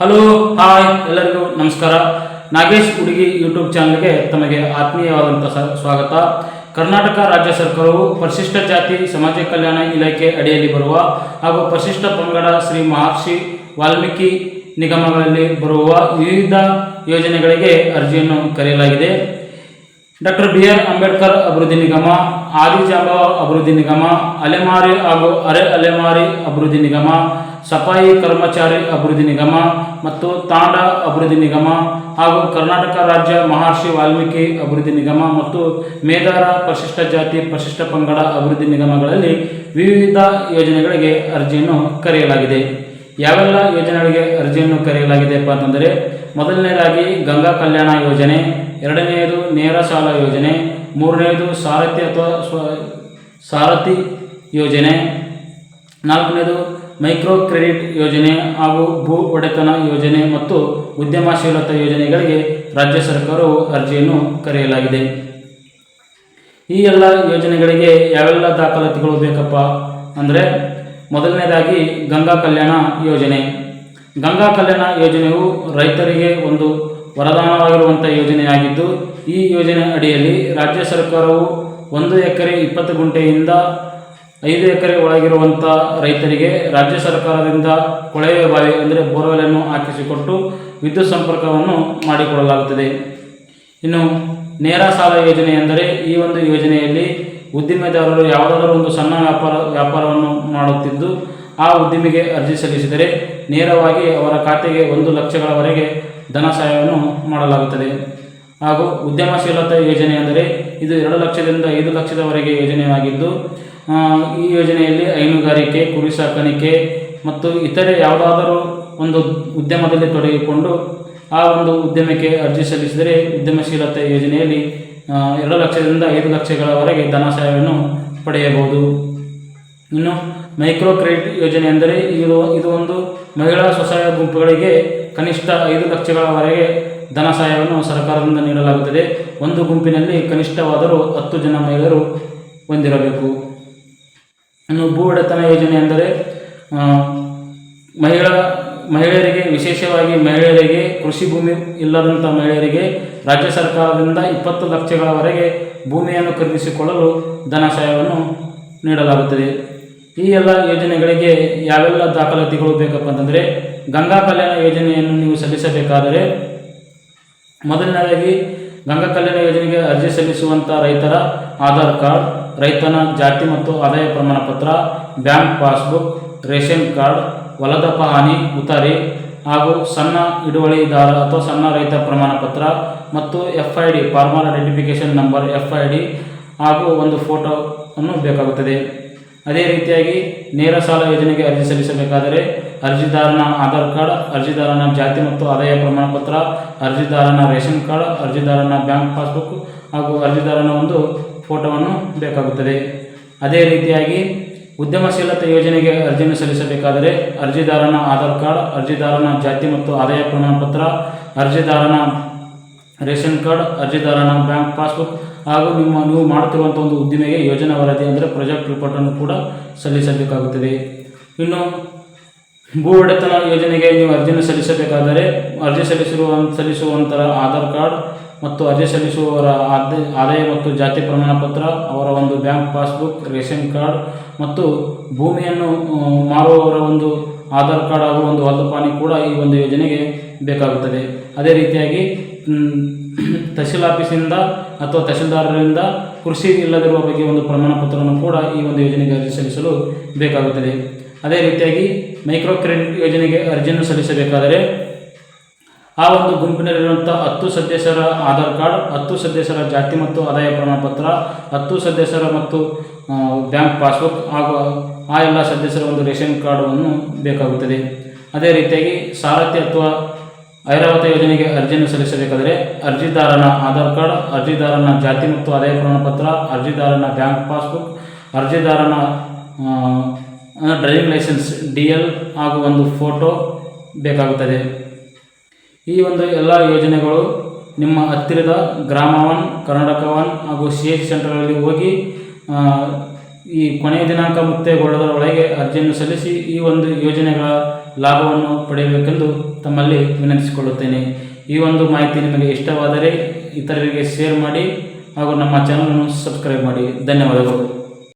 Hello hi ಎಲ್ಲರಿಗೂ ನಮಸ್ಕಾರ. ನಾಗೇಶ್ ಹುಡುಗಿ ಯೂಟ್ಯೂಬ್ ಚಾನಲ್ಗೆ ತಮಗೆ ಆತ್ಮೀಯವಾದಂಥ ಸ್ವಾಗತ. ಕರ್ನಾಟಕ ರಾಜ್ಯ ಸರ್ಕಾರವು ಪರಿಶಿಷ್ಟ ಜಾತಿ ಸಮಾಜ ಕಲ್ಯಾಣ ಇಲಾಖೆ ಅಡಿಯಲ್ಲಿ ಬರುವ ಹಾಗೂ ಪರಿಶಿಷ್ಟ ಪಂಗಡ ಶ್ರೀ ಮಹರ್ಷಿ ವಾಲ್ಮೀಕಿ ನಿಗಮಗಳಲ್ಲಿ ಬರುವ ವಿವಿಧ ಯೋಜನೆಗಳಿಗೆ ಅರ್ಜಿಯನ್ನು ಕರೆಯಲಾಗಿದೆ. ಡಾಕ್ಟರ್ BR ಅಂಬೇಡ್ಕರ್ ಅಭಿವೃದ್ಧಿ ನಿಗಮ, ಆದಿಜಾಂಬವ ಅಭಿವೃದ್ಧಿ ನಿಗಮ, ಅಲೆಮಾರಿ ಹಾಗೂ ಅರೆ ಅಲೆಮಾರಿ ಅಭಿವೃದ್ಧಿ ನಿಗಮ, ಸಫಾಯಿ ಕರ್ಮಚಾರಿ ಅಭಿವೃದ್ಧಿ ನಿಗಮ ಮತ್ತು ತಾಂಡ ಅಭಿವೃದ್ಧಿ ನಿಗಮ ಹಾಗೂ ಕರ್ನಾಟಕ ರಾಜ್ಯ ಮಹರ್ಷಿ ವಾಲ್ಮೀಕಿ ಅಭಿವೃದ್ಧಿ ನಿಗಮ ಮತ್ತು ಮೇದಾರ ಪರಿಶಿಷ್ಟ ಜಾತಿ ಪರಿಶಿಷ್ಟ ಪಂಗಡ ಅಭಿವೃದ್ಧಿ ನಿಗಮಗಳಲ್ಲಿ ವಿವಿಧ ಯೋಜನೆಗಳಿಗೆ ಅರ್ಜಿಯನ್ನು ಕರೆಯಲಾಗಿದೆ. ಯಾವೆಲ್ಲ ಯೋಜನೆಗಳಿಗೆ ಅರ್ಜಿಯನ್ನು ಕರೆಯಲಾಗಿದೆಯಪ್ಪ ಅಂತಂದರೆ, ಮೊದಲನೇದಾಗಿ ಗಂಗಾ ಕಲ್ಯಾಣ ಯೋಜನೆ, ಎರಡನೆಯದು ನೇರ ಸಾಲ ಯೋಜನೆ, ಮೂರನೆಯದು ಸಾರಥಿ ಅಥವಾ ಸಾರಥಿ ಯೋಜನೆ, ನಾಲ್ಕನೇದು ಮೈಕ್ರೋ ಕ್ರೆಡಿಟ್ ಯೋಜನೆ ಹಾಗೂ ಭೂ ಒಡೆತನ ಯೋಜನೆ ಮತ್ತು ಉದ್ಯಮಶೀಲತಾ ಯೋಜನೆಗಳಿಗೆ ರಾಜ್ಯ ಸರ್ಕಾರವು ಅರ್ಜಿಯನ್ನು ಕರೆಯಲಾಗಿದೆ. ಈ ಎಲ್ಲ ಯೋಜನೆಗಳಿಗೆ ಯಾವೆಲ್ಲ ದಾಖಲಾತಿಗಳು ಬೇಕಪ್ಪ ಅಂದರೆ, ಮೊದಲನೇದಾಗಿ ಗಂಗಾ ಕಲ್ಯಾಣ ಯೋಜನೆ. ಗಂಗಾ ಕಲ್ಯಾಣ ಯೋಜನೆಯು ರೈತರಿಗೆ ಒಂದು ವರದಾನವಾಗಿರುವಂಥ ಯೋಜನೆಯಾಗಿದ್ದು, ಈ ಯೋಜನೆ ಅಡಿಯಲ್ಲಿ ರಾಜ್ಯ ಸರ್ಕಾರವು 1 ಎಕರೆ 20 ಗುಂಟೆಯಿಂದ 5 ಎಕರೆ ಒಳಗಿರುವಂಥ ರೈತರಿಗೆ ರಾಜ್ಯ ಸರ್ಕಾರದಿಂದ ಕೊಳವೆ ಬಾವಿ ಅಂದರೆ ಬೋರ್ವೆಲನ್ನು ಹಾಕಿಸಿಕೊಟ್ಟು ವಿದ್ಯುತ್ ಸಂಪರ್ಕವನ್ನು ಮಾಡಿಕೊಡಲಾಗುತ್ತದೆ. ಇನ್ನು ನೇರ ಸಾಲ ಯೋಜನೆ ಎಂದರೆ, ಈ ಒಂದು ಯೋಜನೆಯಲ್ಲಿ ಉದ್ದಿಮೆದಾರರು ಯಾವುದಾದರೂ ಒಂದು ಸಣ್ಣ ವ್ಯಾಪಾರವನ್ನು ಮಾಡುತ್ತಿದ್ದು ಆ ಉದ್ದಿಮೆಗೆ ಅರ್ಜಿ ಸಲ್ಲಿಸಿದರೆ ನೇರವಾಗಿ ಅವರ ಖಾತೆಗೆ 1 ಲಕ್ಷಗಳವರೆಗೆ ಧನ ಸಹಾಯವನ್ನು ಮಾಡಲಾಗುತ್ತದೆ. ಹಾಗೂ ಉದ್ಯಮಶೀಲತಾ ಯೋಜನೆ ಎಂದರೆ, ಇದು 2 ಲಕ್ಷದಿಂದ 5 ಲಕ್ಷದವರೆಗೆ ಯೋಜನೆಯಾಗಿದ್ದು, ಈ ಯೋಜನೆಯಲ್ಲಿ ಹೈನುಗಾರಿಕೆ, ಕುರಿ ಸಾಕಾಣಿಕೆ ಮತ್ತು ಇತರೆ ಯಾವುದಾದರೂ ಒಂದು ಉದ್ಯಮದಲ್ಲಿ ತೊಡಗಿಕೊಂಡು ಆ ಒಂದು ಉದ್ಯಮಕ್ಕೆ ಅರ್ಜಿ ಸಲ್ಲಿಸಿದರೆ ಉದ್ಯಮಶೀಲತೆ ಯೋಜನೆಯಲ್ಲಿ 2 ಲಕ್ಷದಿಂದ 5 ಲಕ್ಷಗಳವರೆಗೆ ಧನ ಸಹಾಯವನ್ನು ಪಡೆಯಬಹುದು. ಇನ್ನು ಮೈಕ್ರೋ ಕ್ರೆಡಿಟ್ ಯೋಜನೆ ಎಂದರೆ, ಇದು ಒಂದು ಮಹಿಳಾ ಸ್ವಸಹಾಯ ಗುಂಪುಗಳಿಗೆ ಕನಿಷ್ಠ 5 ಲಕ್ಷಗಳವರೆಗೆ ಧನ ಸಹಾಯವನ್ನು ಸರ್ಕಾರದಿಂದ ನೀಡಲಾಗುತ್ತದೆ. ಒಂದು ಗುಂಪಿನಲ್ಲಿ ಕನಿಷ್ಠವಾದರೂ 10 ಜನ ಮಹಿಳೆಯರು ಹೊಂದಿರಬೇಕು. ಇನ್ನು ಭೂ ಒಡೆತನ ಯೋಜನೆ ಎಂದರೆ, ಮಹಿಳೆಯರಿಗೆ ವಿಶೇಷವಾಗಿ ಮಹಿಳೆಯರಿಗೆ ಕೃಷಿ ಭೂಮಿ ಇಲ್ಲದಂಥ ಮಹಿಳೆಯರಿಗೆ ರಾಜ್ಯ ಸರ್ಕಾರದಿಂದ 20 ಲಕ್ಷಗಳವರೆಗೆ ಭೂಮಿಯನ್ನು ಖರೀದಿಸಿಕೊಳ್ಳಲು ಧನ ಸಹಾಯವನ್ನು ನೀಡಲಾಗುತ್ತದೆ. ಈ ಎಲ್ಲ ಯೋಜನೆಗಳಿಗೆ ಯಾವೆಲ್ಲ ದಾಖಲಾತಿಗಳು ಬೇಕಪ್ಪ ಅಂತಂದರೆ, ಗಂಗಾ ಕಲ್ಯಾಣ ಯೋಜನೆಯನ್ನು ನೀವು ಸಲ್ಲಿಸಬೇಕಾದರೆ ಮೊದಲನೇದಾಗಿ ಗಂಗಾ ಕಲ್ಯಾಣ ಯೋಜನೆಗೆ ಅರ್ಜಿ ಸಲ್ಲಿಸುವಂಥ ರೈತರ ಆಧಾರ್ ಕಾರ್ಡ್, ರೈತನ ಜಾತಿ ಮತ್ತು ಆದಾಯ ಪ್ರಮಾಣ ಪತ್ರ, ಬ್ಯಾಂಕ್ ಪಾಸ್ಬುಕ್, ರೇಷನ್ ಕಾರ್ಡ್, ಹೊಲದ ಪಹಣಿ ಉತಾರಿ ಹಾಗೂ ಸಣ್ಣ ಹಿಡುವಳಿದಾರ ಅಥವಾ ಸಣ್ಣ ರೈತ ಪ್ರಮಾಣ ಪತ್ರ ಮತ್ತು FID farmer identification number FID ಹಾಗೂ ಒಂದು ಫೋಟೋವನ್ನು ಬೇಕಾಗುತ್ತದೆ. ಅದೇ ರೀತಿಯಾಗಿ ನೇರ ಸಾಲ ಯೋಜನೆಗೆ ಅರ್ಜಿ ಸಲ್ಲಿಸಬೇಕಾದರೆ ಅರ್ಜಿದಾರನ ಆಧಾರ್ ಕಾರ್ಡ್, ಅರ್ಜಿದಾರನ ಜಾತಿ ಮತ್ತು ಆದಾಯ ಪ್ರಮಾಣ ಪತ್ರ, ಅರ್ಜಿದಾರನ ರೇಷನ್ ಕಾರ್ಡ್, ಅರ್ಜಿದಾರನ ಬ್ಯಾಂಕ್ ಪಾಸ್ಬುಕ್ ಹಾಗೂ ಅರ್ಜಿದಾರನ ಒಂದು ಫೋಟೋವನ್ನು ಬೇಕಾಗುತ್ತದೆ. ಅದೇ ರೀತಿಯಾಗಿ ಉದ್ಯಮಶೀಲತೆ ಯೋಜನೆಗೆ ಅರ್ಜಿಯನ್ನು ಸಲ್ಲಿಸಬೇಕಾದರೆ ಅರ್ಜಿದಾರನ ಆಧಾರ್ ಕಾರ್ಡ್, ಅರ್ಜಿದಾರನ ಜಾತಿ ಮತ್ತು ಆದಾಯ ಪ್ರಮಾಣ ಪತ್ರ, ಅರ್ಜಿದಾರನ ರೇಷನ್ ಕಾರ್ಡ್, ಅರ್ಜಿದಾರನ ಬ್ಯಾಂಕ್ ಪಾಸ್ಬುಕ್ ಹಾಗೂ ನೀವು ಮಾಡುತ್ತಿರುವಂಥ ಒಂದು ಉದ್ದಿಮೆಗೆ ಯೋಜನಾ ವರದಿ ಅಂದರೆ ಪ್ರಾಜೆಕ್ಟ್ ರಿಪೋರ್ಟನ್ನು ಕೂಡ ಸಲ್ಲಿಸಬೇಕಾಗುತ್ತದೆ. ಇನ್ನು ಭೂ ಒಡೆತನ ಯೋಜನೆಗೆ ನೀವು ಅರ್ಜಿಯನ್ನು ಸಲ್ಲಿಸಬೇಕಾದರೆ ಅರ್ಜಿ ಸಲ್ಲಿಸುವಂತರ ಆಧಾರ್ ಕಾರ್ಡ್ ಮತ್ತು ಅರ್ಜಿ ಸಲ್ಲಿಸುವವರ ಆದಾಯ ಮತ್ತು ಜಾತಿ ಪ್ರಮಾಣ ಪತ್ರ, ಅವರ ಒಂದು ಬ್ಯಾಂಕ್ ಪಾಸ್ಬುಕ್, ರೇಷನ್ ಕಾರ್ಡ್ ಮತ್ತು ಭೂಮಿಯನ್ನು ಮಾರುವವರ ಒಂದು ಆಧಾರ್ ಕಾರ್ಡ್ ಹಾಗೂ ಒಂದು ಹೊಲದ ಪಹಣಿ ಕೂಡ ಈ ಒಂದು ಯೋಜನೆಗೆ ಬೇಕಾಗುತ್ತದೆ. ಅದೇ ರೀತಿಯಾಗಿ ತಹಶೀಲ್ ಆಫೀಸಿಂದ ಅಥವಾ ತಹಶೀಲ್ದಾರರಿಂದ ಕೃಷಿ ಇಲ್ಲದಿರುವ ಬಗ್ಗೆ ಒಂದು ಪ್ರಮಾಣ ಪತ್ರವನ್ನು ಕೂಡ ಈ ಒಂದು ಯೋಜನೆಗೆ ಅರ್ಜಿ ಸಲ್ಲಿಸಲು ಬೇಕಾಗುತ್ತದೆ. ಅದೇ ರೀತಿಯಾಗಿ ಮೈಕ್ರೋ ಕ್ರೆಡಿಟ್ ಯೋಜನೆಗೆ ಅರ್ಜಿಯನ್ನು ಸಲ್ಲಿಸಬೇಕಾದರೆ ಆ ಒಂದು ಗುಂಪಿನಲ್ಲಿರುವಂಥ 10 ಸದಸ್ಯರ ಆಧಾರ್ ಕಾರ್ಡ್, 10 ಸದಸ್ಯರ ಜಾತಿ ಮತ್ತು ಆದಾಯ ಪ್ರಮಾಣ ಪತ್ರ, 10 ಸದಸ್ಯರ ಮತ್ತು ಬ್ಯಾಂಕ್ ಪಾಸ್ಬುಕ್ ಹಾಗೂ ಆ ಎಲ್ಲ ಸದಸ್ಯರ ಒಂದು ರೇಷನ್ ಕಾರ್ಡನ್ನು ಬೇಕಾಗುತ್ತದೆ. ಅದೇ ರೀತಿಯಾಗಿ ಸಾರಥಿ ಅಥವಾ ಐರಾವತ ಯೋಜನೆಗೆ ಅರ್ಜಿಯನ್ನು ಸಲ್ಲಿಸಬೇಕಾದರೆ ಅರ್ಜಿದಾರನ ಆಧಾರ್ ಕಾರ್ಡ್, ಅರ್ಜಿದಾರನ ಜಾತಿ ಮತ್ತು ಆದಾಯ ಪ್ರಮಾಣ ಪತ್ರ, ಅರ್ಜಿದಾರನ ಬ್ಯಾಂಕ್ ಪಾಸ್ಬುಕ್, ಅರ್ಜಿದಾರನ ಡ್ರೈವಿಂಗ್ ಲೈಸೆನ್ಸ್ DL ಹಾಗೂ ಒಂದು ಫೋಟೋ ಬೇಕಾಗುತ್ತದೆ. ಈ ಒಂದು ಎಲ್ಲ ಯೋಜನೆಗಳು ನಿಮ್ಮ ಹತ್ತಿರದ ಗ್ರಾಮ 1, ಕರ್ನಾಟಕ 1 ಹಾಗೂ CH ಸೆಂಟರ್ಗಳಲ್ಲಿ ಹೋಗಿ ಈ ಕೊನೆಯ ದಿನಾಂಕ ಮುಕ್ತಾಯಗೊಳ್ಳೋದರ ಒಳಗೆ ಅರ್ಜಿಯನ್ನು ಸಲ್ಲಿಸಿ ಈ ಒಂದು ಯೋಜನೆಗಳ ಲಾಭವನ್ನು ಪಡೆಯಬೇಕೆಂದು ತಮ್ಮಲ್ಲಿ ವಿನಂತಿಸಿಕೊಳ್ಳುತ್ತೇನೆ. ಈ ಒಂದು ಮಾಹಿತಿ ನಿಮಗೆ ಇಷ್ಟವಾದರೆ ಇತರರಿಗೆ ಶೇರ್ ಮಾಡಿ ಹಾಗೂ ನಮ್ಮ ಚಾನಲನ್ನು ಸಬ್ಸ್ಕ್ರೈಬ್ ಮಾಡಿ. ಧನ್ಯವಾದಗಳು.